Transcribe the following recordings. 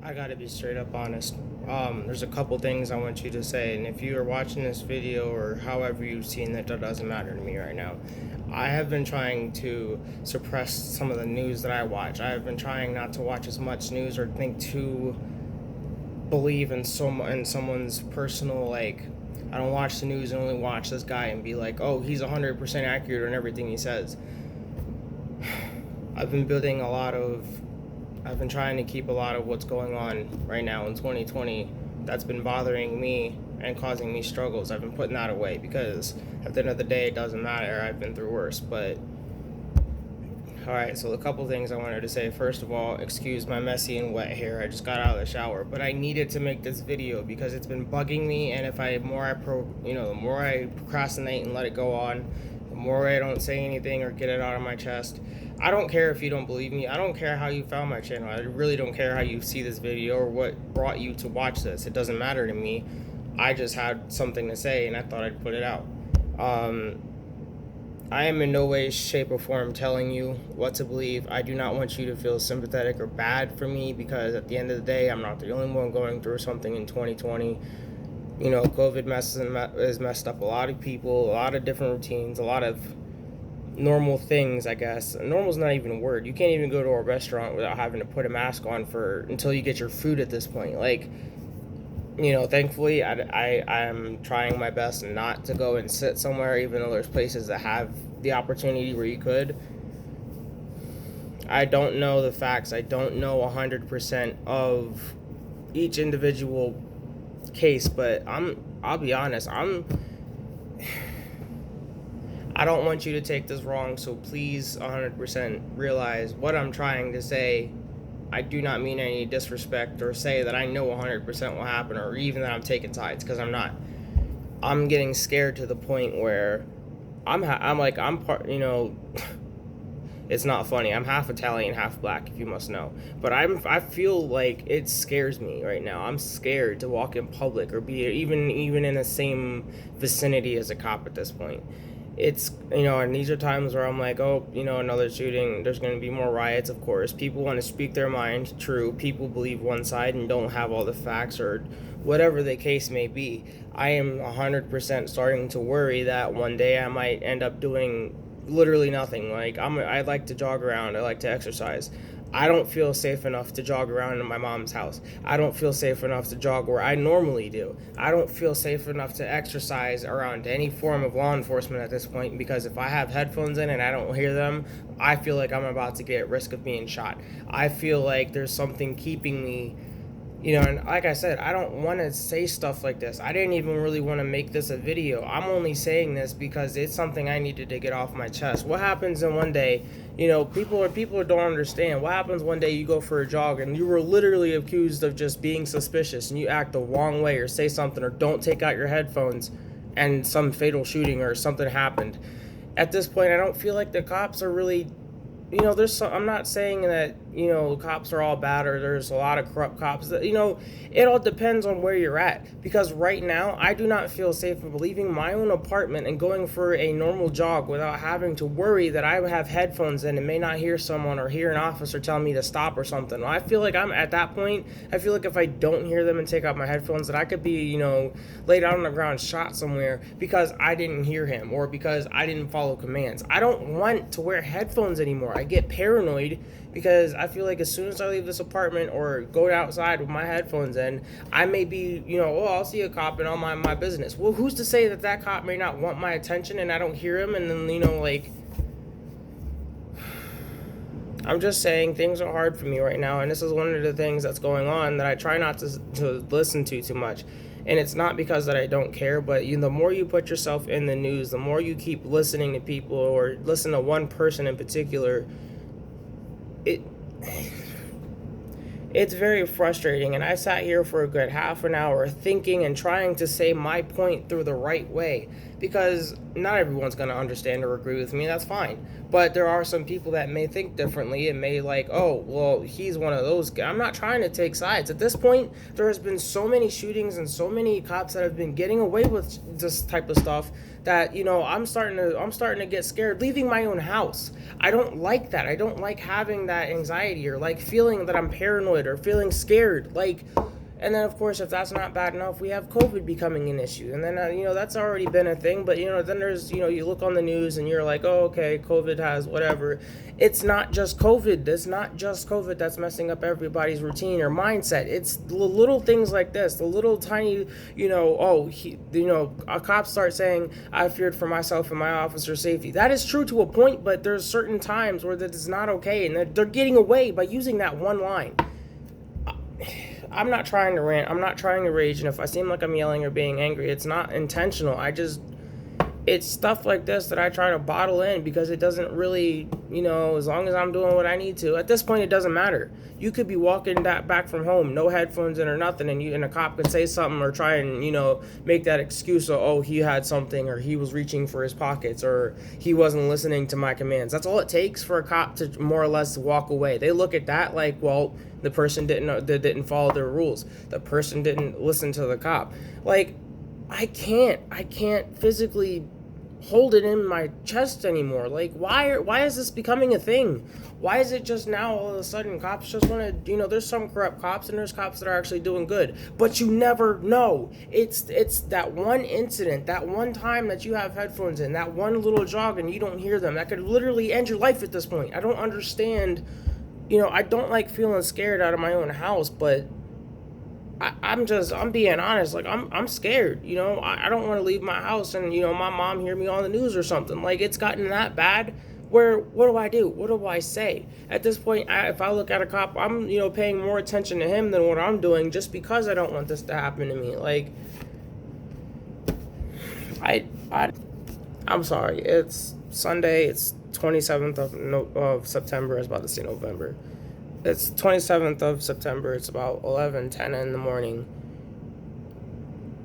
I gotta be straight up honest. There's a couple things I want you to say, and if you are watching this video or however you've seen it, that doesn't matter to me right now. I have been trying to suppress some of the news that I watch. I have been trying not to watch as much news or think to believe in in someone's personal like. I don't watch the news and only watch this guy and be like, oh, he's 100% accurate on everything he says. I've been building a lot of I've been trying to keep a lot of what's going on right now in 2020 that's been bothering me and causing me struggles. I've been putting that away because at the end of the day, it doesn't matter. I've been through worse. But, all right, so a couple things I wanted to say. First of all, excuse my messy and wet hair. I just got out of the shower. But I needed to make this video because it's been bugging me. And if the more I procrastinate and let it go on, the more I don't say anything or get it out of my chest. I don't care if you don't believe me. I don't care how you found my channel. I really don't care how you see this video or what brought you to watch this. It doesn't matter to me. I just had something to say and I thought I'd put it out. I am in no way, shape, or form telling you what to believe. I do not want you to feel sympathetic or bad for me because at the end of the day, I'm not the only one going through something in 2020. COVID has messed up a lot of people, a lot of different routines, a lot of normal things, I guess. Normal's not even a word. You can't even go to a restaurant without having to put a mask on until you get your food at this point. Thankfully, I'm trying my best not to go and sit somewhere, even though there's places that have the opportunity where you could. I don't know the facts. I don't know 100% of each individual case, but I'll be honest, I don't want you to take this wrong, so please 100% realize what I'm trying to say. I do not mean any disrespect or say that I know 100% what happened or even that I'm taking sides, because I'm not. I'm getting scared to the point where it's not funny. I'm half Italian, half black, if you must know. But I feel like it scares me right now. I'm scared to walk in public or be even in the same vicinity as a cop at this point. It's, and these are times where I'm like, oh, another shooting, there's going to be more riots, of course. People want to speak their mind, true. People believe one side and don't have all the facts or whatever the case may be. I am 100% starting to worry that one day I might end up doing literally nothing. I like to jog around. I like to exercise. I don't feel safe enough to jog around in my mom's house. I don't feel safe enough to jog where I normally do. I don't feel safe enough to exercise around any form of law enforcement at this point, because if I have headphones in and I don't hear them, I feel like I'm about to get at risk of being shot. I feel like there's something keeping me. And like I said, I don't want to say stuff like this. I didn't even really want to make this a video. I'm only saying this because it's something I needed to get off my chest. What happens in one day, people don't understand. What happens one day you go for a jog and you were literally accused of just being suspicious and you act the wrong way or say something or don't take out your headphones and some fatal shooting or something happened. At this point, I don't feel like the cops are really... I'm not saying that, cops are all bad or there's a lot of corrupt cops. It all depends on where you're at. Because right now, I do not feel safe of leaving my own apartment and going for a normal jog without having to worry that I have headphones in and may not hear someone or hear an officer tell me to stop or something. I feel like I'm at that point. I feel like if I don't hear them and take out my headphones, that I could be, laid out on the ground, shot somewhere because I didn't hear him or because I didn't follow commands. I don't want to wear headphones anymore. I get paranoid because I feel like as soon as I leave this apartment or go outside with my headphones in, I may be, I'll see a cop and I'll mind my business. Well, who's to say that cop may not want my attention and I don't hear him, and then, I'm just saying things are hard for me right now, and this is one of the things that's going on that I try not to listen to too much. And it's not because that I don't care, but the more you put yourself in the news, the more you keep listening to people or listen to one person in particular, it's very frustrating. And I sat here for a good half an hour thinking and trying to say my point through the right way, because not everyone's going to understand or agree with me. That's fine. But there are some people that may think differently and may like, oh, well, he's one of those guys. I'm not trying to take sides. At this point, there has been so many shootings and so many cops that have been getting away with this type of stuff that, I'm starting to get scared leaving my own house. I don't like that. I don't like having that anxiety or like feeling that I'm paranoid or feeling scared. Like, and then, of course, if that's not bad enough, we have COVID becoming an issue. And then, that's already been a thing. But, then there's, you look on the news and you're like, oh, okay, COVID has whatever. It's not just COVID. It's not just COVID that's messing up everybody's routine or mindset. It's the little things like this, the little tiny, a cop starts saying, I feared for myself and my officer's safety. That is true to a point, but there's certain times where that is not okay. And they're getting away by using that one line. I'm not trying to rant. I'm not trying to rage. And if I seem like I'm yelling or being angry, it's not intentional. It's stuff like this that I try to bottle in because it doesn't really, as long as I'm doing what I need to. At this point, it doesn't matter. You could be walking back from home, no headphones in or nothing, and a cop could say something or try and, make that excuse of, oh, he had something or he was reaching for his pockets or he wasn't listening to my commands. That's all it takes for a cop to more or less walk away. They look at that like, well, the person didn't follow their rules. The person didn't listen to the cop. Like, I can't physically hold it in my chest anymore. Like, why is this becoming a thing? Why is it just now all of a sudden cops just want to, there's some corrupt cops and there's cops that are actually doing good, but you never know. It's that one incident, that one time that you have headphones in, that one little jog and you don't hear them, that could literally end your life at this point. I don't understand. I don't like feeling scared out of my own house, but I'm being honest. Like, I'm scared. I don't want to leave my house and, my mom hear me on the news or something. Like, it's gotten that bad where, what do I do? What do I say? At this point, if I look at a cop, I'm, paying more attention to him than what I'm doing just because I don't want this to happen to me. Like, I'm sorry. It's Sunday. It's 27th of September. I was about to say November. It's 27th of September. It's about 11:10 in the morning.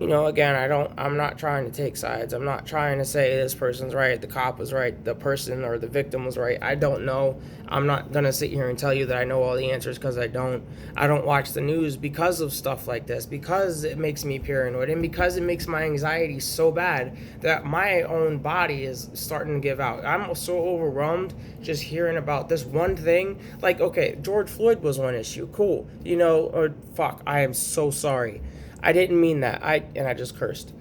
Again, I'm not trying to take sides. I'm not trying to say this person's right, the cop was right, the person or the victim was right. I don't know. I'm not going to sit here and tell you that I know all the answers because I don't. I don't watch the news because of stuff like this, because it makes me paranoid and because it makes my anxiety so bad that my own body is starting to give out. I'm so overwhelmed just hearing about this one thing. Like, okay, George Floyd was one issue. Cool. Or fuck, I am so sorry. I didn't mean that. I just cursed.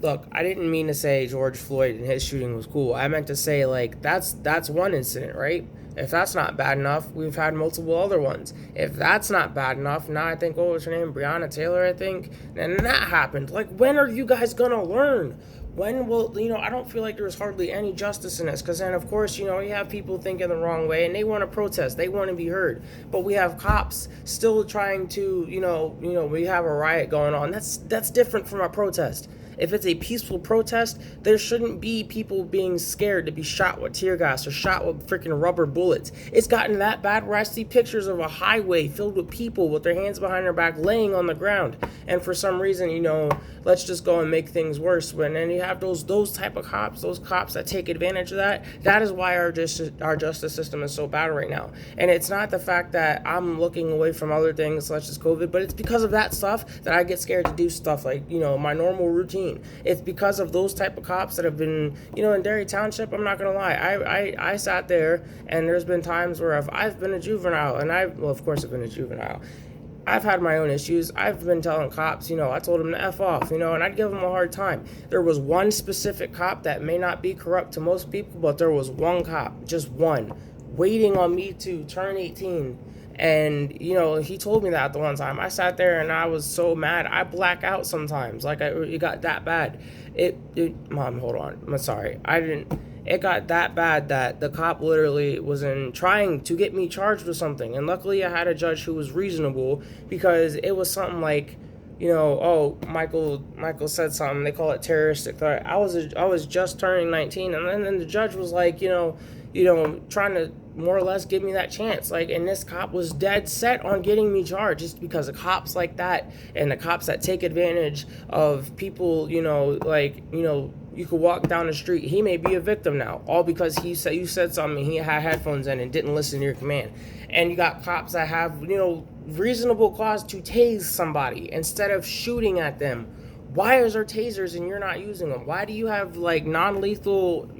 Look, I didn't mean to say George Floyd and his shooting was cool. I meant to say, like, that's one incident, right? If that's not bad enough, we've had multiple other ones. If that's not bad enough, now I think, what was her name? Breonna Taylor, I think. And that happened. Like, when are you guys gonna learn? When will, I don't feel like there's hardly any justice in this, because then, of course, you have people thinking the wrong way, and they want to protest, they want to be heard, but we have cops still trying to, we have a riot going on. That's different from a protest. If it's a peaceful protest, there shouldn't be people being scared to be shot with tear gas or shot with freaking rubber bullets. It's gotten that bad where I see pictures of a highway filled with people with their hands behind their back laying on the ground. And for some reason, let's just go and make things worse. Then you have those type of cops, those cops that take advantage of that. That is why our justice system is so bad right now. And it's not the fact that I'm looking away from other things such as COVID, but it's because of that stuff that I get scared to do stuff like, my normal routine. It's because of those type of cops that have been, in Derry Township. I'm not gonna lie. I sat there, and there's been times where I've been a juvenile, and of course I've been a juvenile. I've had my own issues. I've been telling cops, I told them to F off, and I'd give them a hard time. There was one specific cop that may not be corrupt to most people, but there was one cop, just one, waiting on me to turn 18. And, he told me that the one time. I sat there and I was so mad. I black out sometimes. Like, it got that bad. Mom, hold on. I'm sorry. It got that bad that the cop literally was trying to get me charged with something. And luckily I had a judge who was reasonable, because it was something like, Michael said something. They call it terroristic threat. I was just turning 19. And then the judge was like, trying to more or less give me that chance. Like, and this cop was dead set on getting me charged, just because of cops like that and the cops that take advantage of people, You could walk down the street. He may be a victim now, all because you said something. He had headphones in and didn't listen to your command. And you got cops that have reasonable cause to tase somebody instead of shooting at them. Why is there tasers and you're not using them? Why do you have like non-lethal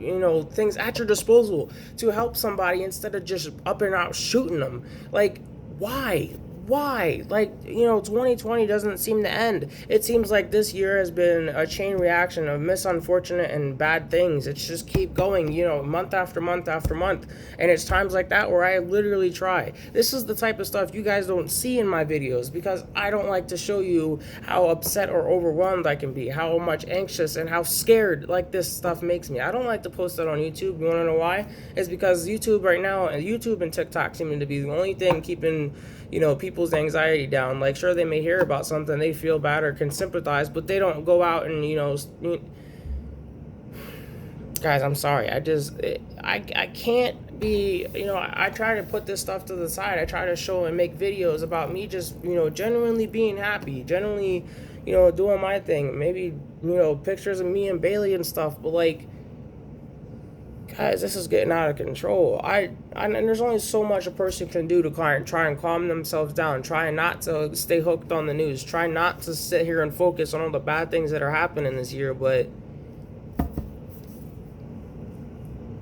things at your disposal to help somebody instead of just up and out shooting them? Like, why? Like, 2020 doesn't seem to end. It seems like this year has been a chain reaction of misunfortunate and bad things. It's just keep going, month after month after month. And it's times like that where I literally try. This is the type of stuff you guys don't see in my videos because I don't like to show you how upset or overwhelmed I can be, how much anxious and how scared like this stuff makes me. I don't like to post that on YouTube. You want to know why? It's because YouTube right now, YouTube and TikTok seem to be the only thing keeping people's anxiety down. Like, sure, they may hear about something, they feel bad or can sympathize, but they don't go out and guys, I'm sorry. I can't be, I try to put this stuff to the side. I try to show and make videos about me just, genuinely being happy, genuinely, doing my thing. Maybe, pictures of me and Bailey and stuff, but like, guys, this is getting out of control. And there's only so much a person can do to try and calm themselves down. Try not to stay hooked on the news. Try not to sit here and focus on all the bad things that are happening this year. But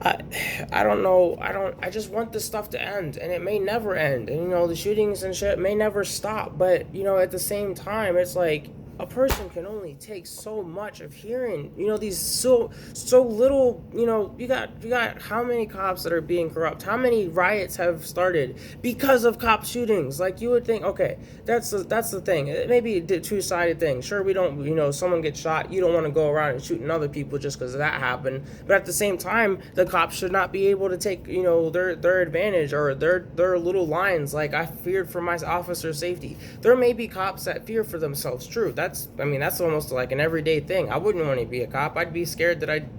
I don't know. I just want this stuff to end, and it may never end. And the shootings and shit may never stop. But at the same time, it's like, a person can only take so much of hearing, these so little, you got how many cops that are being corrupt, how many riots have started because of cop shootings. Like, you would think, okay, that's the thing. It may be a two-sided thing. Sure, we don't, someone gets shot, you don't want to go around and shooting other people just because that happened. But at the same time, the cops should not be able to take, their advantage or their little lines. Like, I feared for my officer's safety. There may be cops that fear for themselves. True. That's almost like an everyday thing. I wouldn't want to be a cop. I'd be scared that I'd,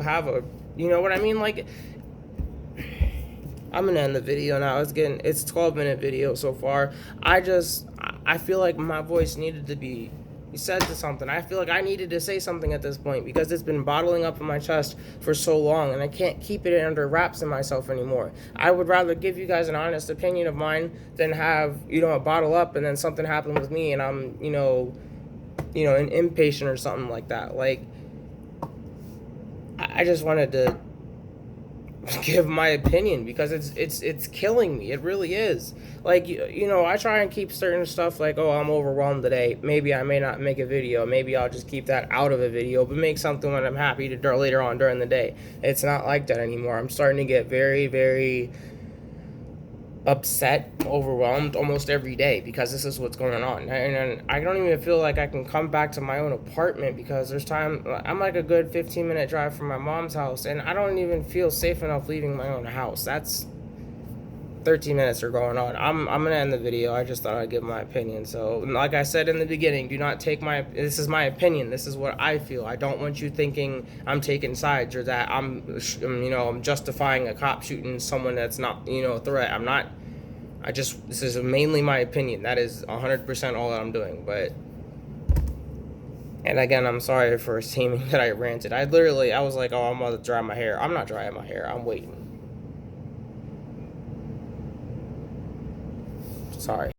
have a, what I mean? Like, I'm gonna end the video now. It's a 12-minute video so far. I feel like my voice needed to be said to something. I feel like I needed to say something at this point because it's been bottling up in my chest for so long, and I can't keep it under wraps in myself anymore. I would rather give you guys an honest opinion of mine than have, a bottle up and then something happened with me and I'm, an impatient or something like that. Like, I just wanted to give my opinion because it's killing me. It really is. Like, I try and keep certain stuff like, oh, I'm overwhelmed today. Maybe I may not make a video. Maybe I'll just keep that out of a video, but make something when I'm happy to later on during the day. It's not like that anymore. I'm starting to get very, very upset, overwhelmed almost every day because this is what's going on. And I don't even feel like I can come back to my own apartment because there's time. I'm like a good 15-minute drive from my mom's house, and I don't even feel safe enough leaving my own house. That's 13 minutes are going on. I'm gonna end the video. I just thought I'd give my opinion. So, like I said in the beginning, do not take this is my opinion. This is what I feel. I don't want you thinking I'm taking sides or that I'm justifying a cop shooting someone that's not, a threat. I'm not. This is mainly my opinion. That is 100% all that I'm doing. But, and again, I'm sorry for seeming that I ranted. I was like, oh, I'm gonna dry my hair. I'm not drying my hair. I'm waiting. Sorry.